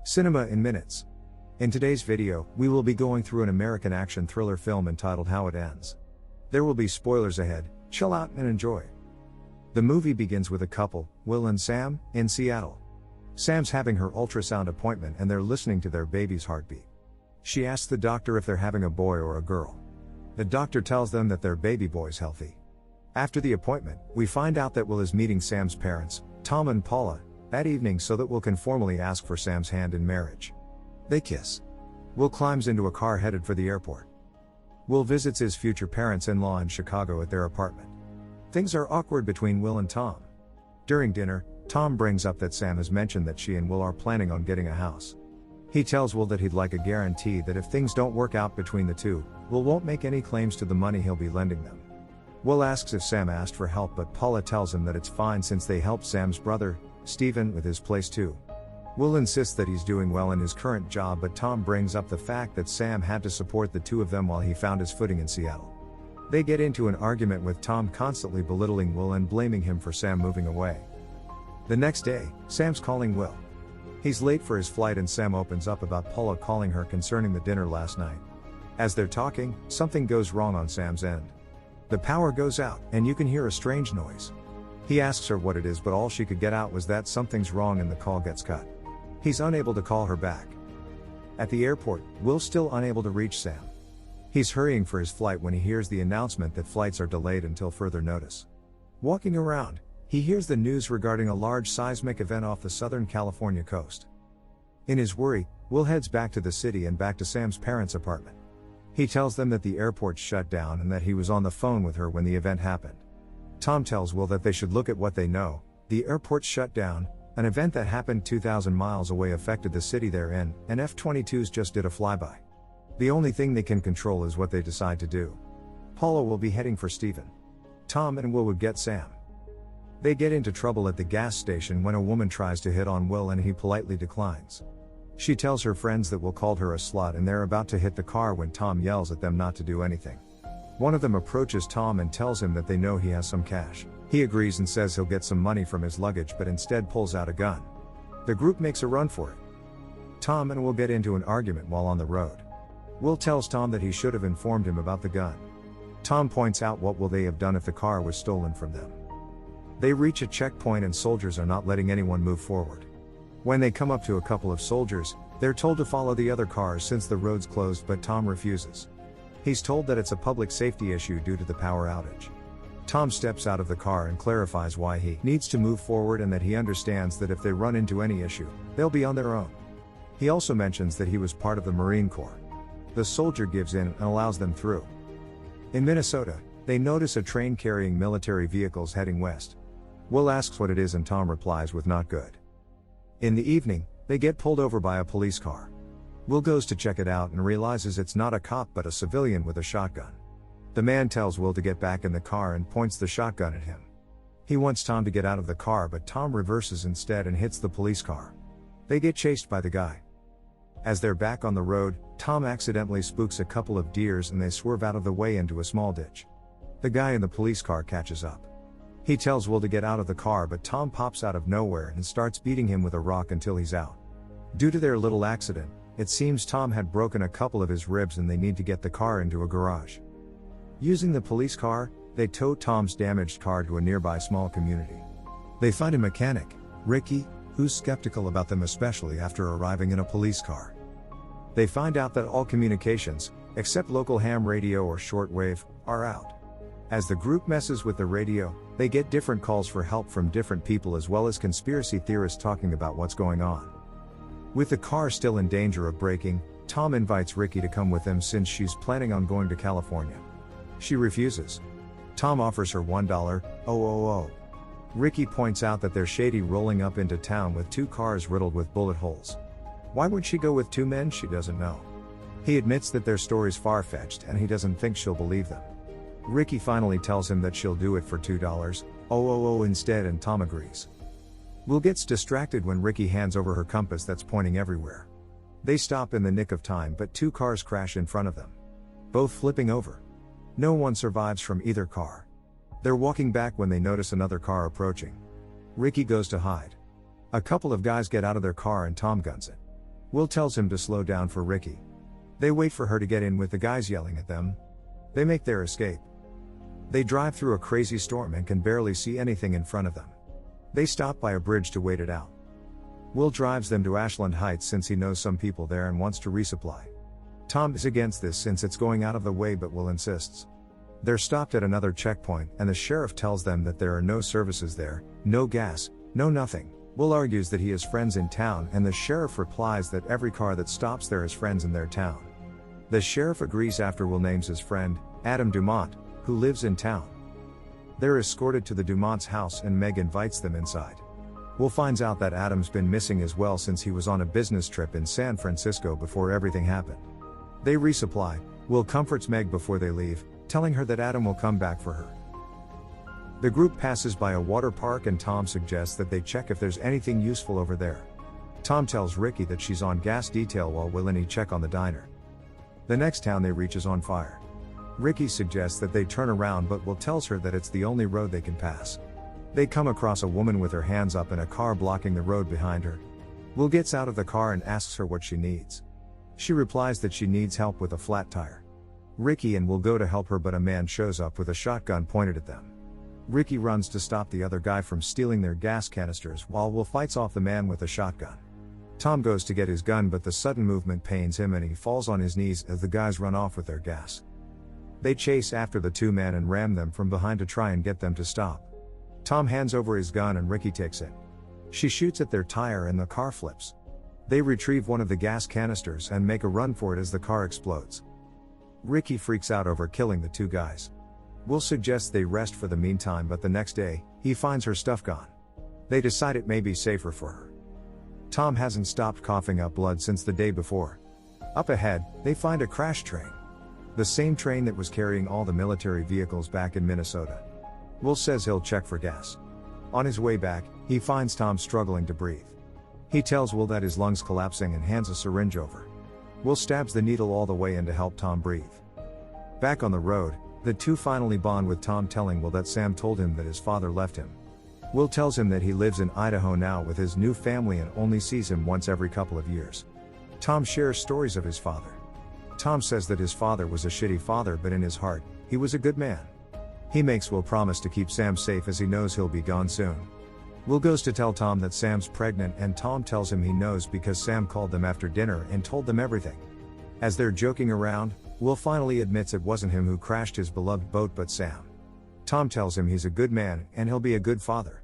Cinema in minutes. In today's video, we will be going through an American action thriller film entitled How It Ends. There will be spoilers ahead, chill out and enjoy. The movie begins with a couple, Will and Sam, in Seattle. Sam's having her ultrasound appointment and they're listening to their baby's heartbeat. She asks the doctor if they're having a boy or a girl. The doctor tells them that their baby boy's healthy. After the appointment, we find out that Will is meeting Sam's parents, Tom and Paula, that evening so that Will can formally ask for Sam's hand in marriage. They kiss. Will climbs into a car headed for the airport. Will visits his future parents-in-law in Chicago at their apartment. Things are awkward between Will and Tom. During dinner, Tom brings up that Sam has mentioned that she and Will are planning on getting a house. He tells Will that he'd like a guarantee that if things don't work out between the two, Will won't make any claims to the money he'll be lending them. Will asks if Sam asked for help, but Paula tells him that it's fine since they helped Sam's brother, Stephen, with his place too. Will insists that he's doing well in his current job, but Tom brings up the fact that Sam had to support the two of them while he found his footing in Seattle. They get into an argument with Tom constantly belittling Will and blaming him for Sam moving away. The next day, Sam's calling Will. He's late for his flight and Sam opens up about Paula calling her concerning the dinner last night. As they're talking, something goes wrong on Sam's end. The power goes out, and you can hear a strange noise. He asks her what it is, but all she could get out was that something's wrong and the call gets cut. He's unable to call her back. At the airport, Will's still unable to reach Sam. He's hurrying for his flight when he hears the announcement that flights are delayed until further notice. Walking around, he hears the news regarding a large seismic event off the Southern California coast. In his worry, Will heads back to the city and back to Sam's parents' apartment. He tells them that the airport's shut down and that he was on the phone with her when the event happened. Tom tells Will that they should look at what they know. The airport's shut down, an event that happened 2,000 miles away affected the city they're in, and F-22s just did a flyby. The only thing they can control is what they decide to do. Paula will be heading for Stephen. Tom and Will would get Sam. They get into trouble at the gas station when a woman tries to hit on Will and he politely declines. She tells her friends that Will called her a slut and they're about to hit the car when Tom yells at them not to do anything. One of them approaches Tom and tells him that they know he has some cash. He agrees and says he'll get some money from his luggage, but instead pulls out a gun. The group makes a run for it. Tom and Will get into an argument while on the road. Will tells Tom that he should have informed him about the gun. Tom points out what will they have done if the car was stolen from them. They reach a checkpoint and soldiers are not letting anyone move forward. When they come up to a couple of soldiers, they're told to follow the other cars since the road's closed, but Tom refuses. He's told that it's a public safety issue due to the power outage. Tom steps out of the car and clarifies why he needs to move forward and that he understands that if they run into any issue, they'll be on their own. He also mentions that he was part of the Marine Corps. The soldier gives in and allows them through. In Minnesota, they notice a train carrying military vehicles heading west. Will asks what it is and Tom replies with not good. In the evening, they get pulled over by a police car. Will goes to check it out and realizes it's not a cop but a civilian with a shotgun. The man tells Will to get back in the car and points the shotgun at him. He wants Tom to get out of the car, but Tom reverses instead and hits the police car. They get chased by the guy. As they're back on the road, Tom accidentally spooks a couple of deers and they swerve out of the way into a small ditch. The guy in the police car catches up. He tells Will to get out of the car, but Tom pops out of nowhere and starts beating him with a rock until he's out. Due to their little accident, it seems Tom had broken a couple of his ribs and they need to get the car into a garage. Using the police car, they tow Tom's damaged car to a nearby small community. They find a mechanic, Ricky, who's skeptical about them, especially after arriving in a police car. They find out that all communications, except local ham radio or shortwave, are out. As the group messes with the radio, they get different calls for help from different people as well as conspiracy theorists talking about what's going on. With the car still in danger of breaking, Tom invites Ricky to come with him since she's planning on going to California. She refuses. Tom offers her $1,000. Ricky points out that they're shady rolling up into town with two cars riddled with bullet holes. Why would she go with two men? She doesn't know. He admits that their story's far-fetched and he doesn't think she'll believe them. Ricky finally tells him that she'll do it for $2,000 instead, and Tom agrees. Will gets distracted when Ricky hands over her compass that's pointing everywhere. They stop in the nick of time, but two cars crash in front of them, both flipping over. No one survives from either car. They're walking back when they notice another car approaching. Ricky goes to hide. A couple of guys get out of their car and Tom guns it. Will tells him to slow down for Ricky. They wait for her to get in with the guys yelling at them. They make their escape. They drive through a crazy storm and can barely see anything in front of them. They stop by a bridge to wait it out. Will drives them to Ashland Heights since he knows some people there and wants to resupply. Tom is against this since it's going out of the way, but Will insists. They're stopped at another checkpoint and the sheriff tells them that there are no services there, no gas, no nothing. Will argues that he has friends in town and the sheriff replies that every car that stops there has friends in their town. The sheriff agrees after Will names his friend, Adam Dumont, who lives in town. They're escorted to the Dumont's house and Meg invites them inside. Will finds out that Adam's been missing as well since he was on a business trip in San Francisco before everything happened. They resupply. Will comforts Meg before they leave, telling her that Adam will come back for her. The group passes by a water park and Tom suggests that they check if there's anything useful over there. Tom tells Ricky that she's on gas detail while Will and he check on the diner. The next town they reach is on fire. Ricky suggests that they turn around, but Will tells her that it's the only road they can pass. They come across a woman with her hands up in a car blocking the road behind her. Will gets out of the car and asks her what she needs. She replies that she needs help with a flat tire. Ricky and Will go to help her, but a man shows up with a shotgun pointed at them. Ricky runs to stop the other guy from stealing their gas canisters while Will fights off the man with a shotgun. Tom goes to get his gun, but the sudden movement pains him and he falls on his knees as the guys run off with their gas. They chase after the two men and ram them from behind to try and get them to stop. Tom hands over his gun and Ricky takes it. She shoots at their tire and the car flips. They retrieve one of the gas canisters and make a run for it as the car explodes. Ricky freaks out over killing the two guys. Will suggests they rest for the meantime, but the next day, he finds her stuff gone. They decide it may be safer for her. Tom hasn't stopped coughing up blood since the day before. Up ahead, they find a crash train. The same train that was carrying all the military vehicles back in Minnesota. Will says he'll check for gas. On his way back, he finds Tom struggling to breathe. He tells Will that his lungs collapsing and hands a syringe over. Will stabs the needle all the way in to help Tom breathe. Back on the road, the two finally bond with Tom telling Will that Sam told him that his father left him. Will tells him that he lives in Idaho now with his new family and only sees him once every couple of years. Tom shares stories of his father. Tom says that his father was a shitty father, but in his heart, he was a good man. He makes Will promise to keep Sam safe as he knows he'll be gone soon. Will goes to tell Tom that Sam's pregnant and Tom tells him he knows because Sam called them after dinner and told them everything. As they're joking around, Will finally admits it wasn't him who crashed his beloved boat but Sam. Tom tells him he's a good man and he'll be a good father.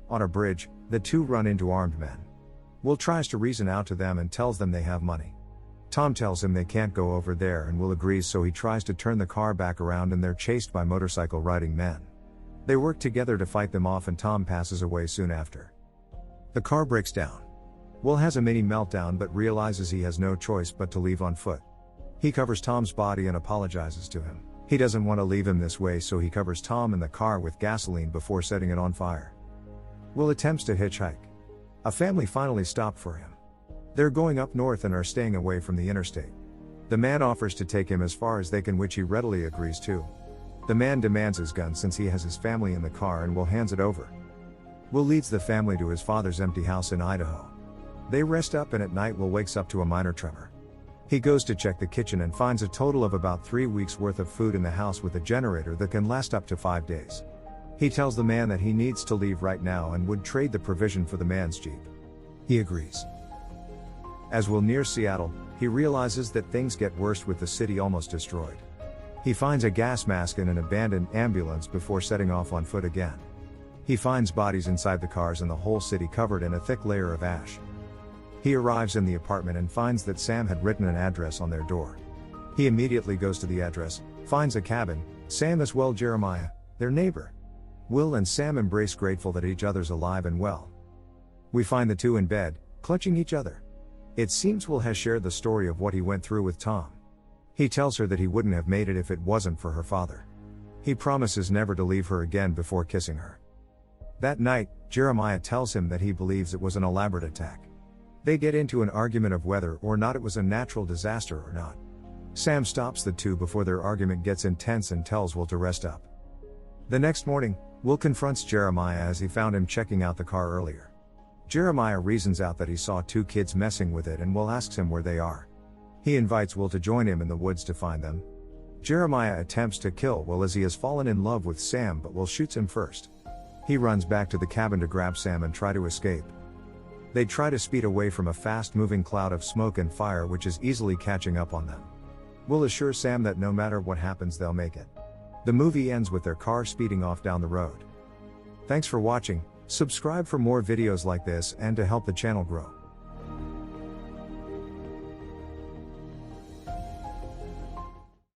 On a bridge, the two run into armed men. Will tries to reason out to them and tells them they have money. Tom tells him they can't go over there and Will agrees, so he tries to turn the car back around and they're chased by motorcycle riding men. They work together to fight them off and Tom passes away soon after. The car breaks down. Will has a mini meltdown but realizes he has no choice but to leave on foot. He covers Tom's body and apologizes to him. He doesn't want to leave him this way, so he covers Tom in the car with gasoline before setting it on fire. Will attempts to hitchhike. A family finally stop for him. They're going up north and are staying away from the interstate. The man offers to take him as far as they can, which he readily agrees to. The man demands his gun since he has his family in the car and Will hands it over. Will leads the family to his father's empty house in Idaho. They rest up and at night Will wakes up to a minor tremor. He goes to check the kitchen and finds a total of about 3 weeks worth of food in the house with a generator that can last up to 5 days. He tells the man that he needs to leave right now and would trade the provision for the man's Jeep. He agrees. As Will nears Seattle, he realizes that things get worse with the city almost destroyed. He finds a gas mask in an abandoned ambulance before setting off on foot again. He finds bodies inside the cars and the whole city covered in a thick layer of ash. He arrives in the apartment and finds that Sam had written an address on their door. He immediately goes to the address, finds a cabin, Sam as well Jeremiah, their neighbor. Will and Sam embrace, grateful that each other's alive and well. We find the two in bed, clutching each other. It seems Will has shared the story of what he went through with Tom. He tells her that he wouldn't have made it if it wasn't for her father. He promises never to leave her again before kissing her. That night, Jeremiah tells him that he believes it was an elaborate attack. They get into an argument of whether or not it was a natural disaster or not. Sam stops the two before their argument gets intense and tells Will to rest up. The next morning, Will confronts Jeremiah as he found him checking out the car earlier. Jeremiah reasons out that he saw two kids messing with it and Will asks him where they are. He invites Will to join him in the woods to find them. Jeremiah attempts to kill Will as he has fallen in love with Sam, but Will shoots him first. He runs back to the cabin to grab Sam and try to escape. They try to speed away from a fast-moving cloud of smoke and fire which is easily catching up on them. Will assures Sam that no matter what happens they'll make it. The movie ends with their car speeding off down the road. Thanks for watching, subscribe for more videos like this and to help the channel grow.